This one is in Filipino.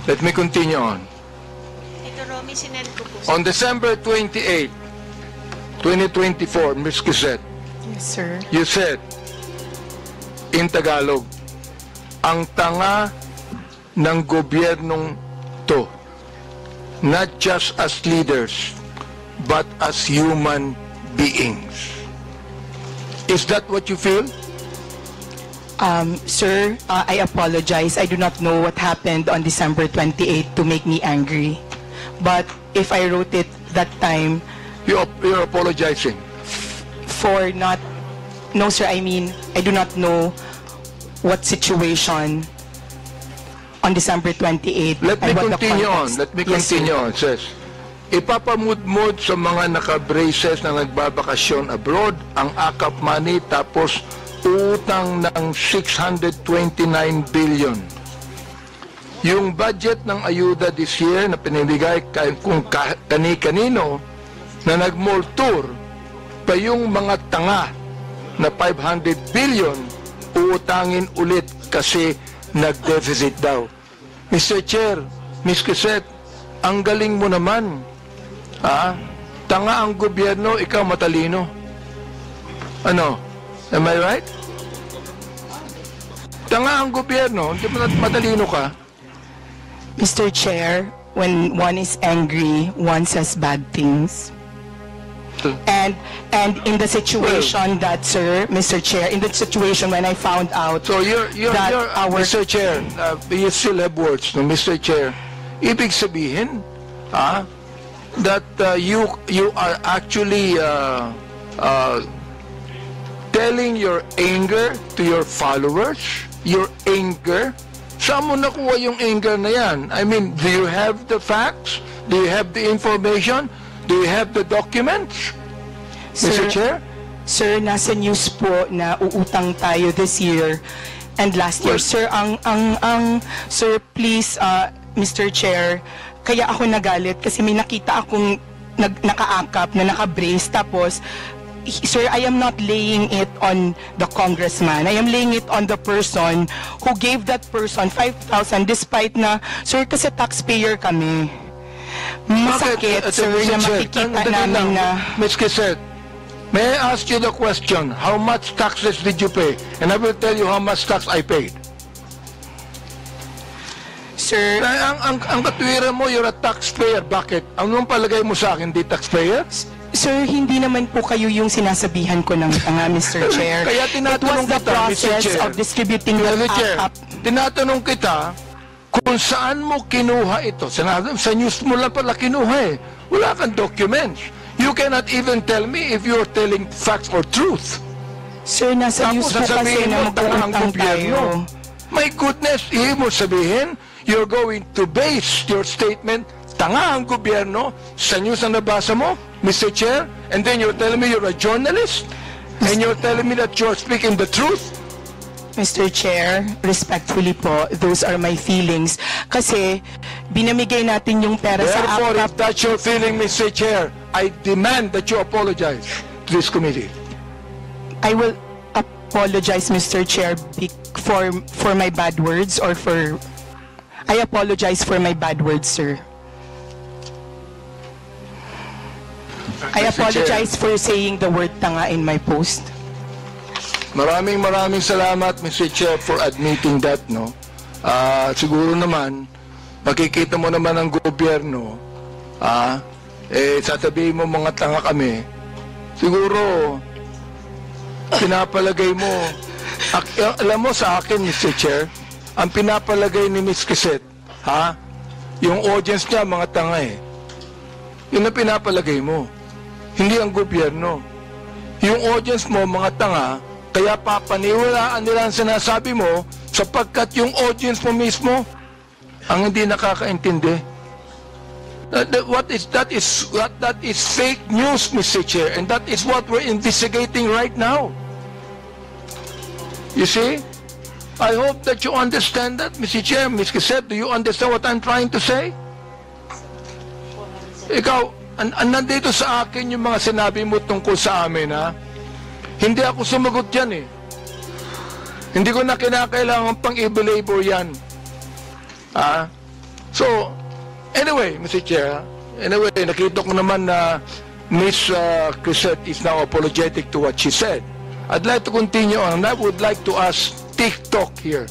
Let me continue on. Ito, Romy, sinend ko po. On December 28, 2024, Ms. Quezette, Yes, sir. you said, in Tagalog, ang tanga ng gobyernong to, not just as leaders, but as human beings. Is that what you feel? Sir, I apologize. I do not know what happened on December 28 to make me angry. But if I wrote it that time You're apologizing. for not... No, sir, I mean, I do not know what situation on December 28. Let me and what the continue on. context. Let me Yes, sir. continue on. It says, ipapamudmud sa mga naka-braces na nagbabakasyon abroad ang AKAP money tapos utang ng 629 billion. Yung budget ng ayuda this year na pinibigay kung kani-kanino na nag-mall tour pa yung mga tanga na 500 billion uutangin ulit kasi nag-deficit daw. Mr. Chair, Ms. Quezette, ang galing mo naman. Tanga ang gobyerno, ikaw matalino. Ano? Am I right? Tanga ang gobyerno, hindi mo matalino ka. Mr. Chair, when one is angry, one says bad things. And in the situation that, sir, Mr. Chair, in the situation when I found out So you're that our... Mr. Chair, you still have words, no, Mr. Chair. Ibig sabihin, that you are actually telling your anger to your followers, your anger. Saan mo nakuha yung anger na yan? I mean, do you have the facts? Do you have the information? Do you have the documents? Mr. Chair? Sir, nasa news po na uutang tayo this year and last year. Well, Sir, sir, please, Mr. Chair, kaya ako nagalit kasi may nakita akong nakaakap na naka-brace tapos sir, I am not laying it on the congressman. I am laying it on the person who gave that person 5,000 despite na, sir, kasi taxpayer kami. Masakit, sir, na makikita namin na... Ms. Quezette, may I ask you the question, how much taxes did you pay? And I will tell you how much tax I paid. Sir, Ang katwiran mo, you're a taxpayer. Bakit? Anong palagay mo sa akin, di taxpayer? sir, hindi naman po kayo yung sinasabihan ko ng tanga, Mr. Chair. Kaya tinatanong It was the kita, Mr. process Chair. of distributing Mr. the Chair, up. tinatanong kita kung saan mo kinuha ito. Sa news mo lang pala kinuha eh. Wala kang documents. You cannot even tell me if you're telling facts or truth. Sir, nasa news po kasi sasabihin na mo, tanga ang mag-uutang gobyerno. tayo. My goodness, ibig mo sabihin, you're going to base your statement, tanga ang gobyerno, sa news na nabasa mo, Mr. Chair, and then you're telling me you're a journalist, and you're telling me that you're speaking the truth? Mr. Chair, respectfully po, those are my feelings. Kasi, binamigay natin yung pera sa Therefore, if AKAP. that's your feeling, Mr. Chair, I demand that you apologize to this committee. I will apologize, Mr. Chair, for my bad words or for... I apologize for my bad words, sir. I Mr. apologize for saying the word tanga in my post. Maraming salamat, Mr. Chair, for admitting that, no? Siguro naman, makikita mo naman ang gobyerno, sasabihin mo mga tanga kami, siguro, pinapalagay mo, alam mo sa akin, Mr. Chair, ang pinapalagay ni Ms. Quezette, yung audience niya, mga tanga eh. Yun ang pinapalagay mo. Hindi ang gobyerno. Yung audience mo, mga tanga, kaya papaniwalaan nila ang sinasabi mo sapagkat yung audience mo mismo ang hindi nakakaintindi. That is fake news, Mr. Chair, and that is what we're investigating right now. You see? I hope that you understand that, Mr. Chair. Ms. Quezette, do you understand what I'm trying to say? Ikaw, nandito sa akin yung mga sinabi mo tungkol sa amin, ha? Hindi ako sumagot dyan, eh. Hindi ko na kinakailangan pang i-belabor yan. So, anyway, Mr. Chair, anyway, nakita ko naman na Ms. Crisette is now apologetic to what she said. I'd like to continue on, and I would like to ask TikTok here.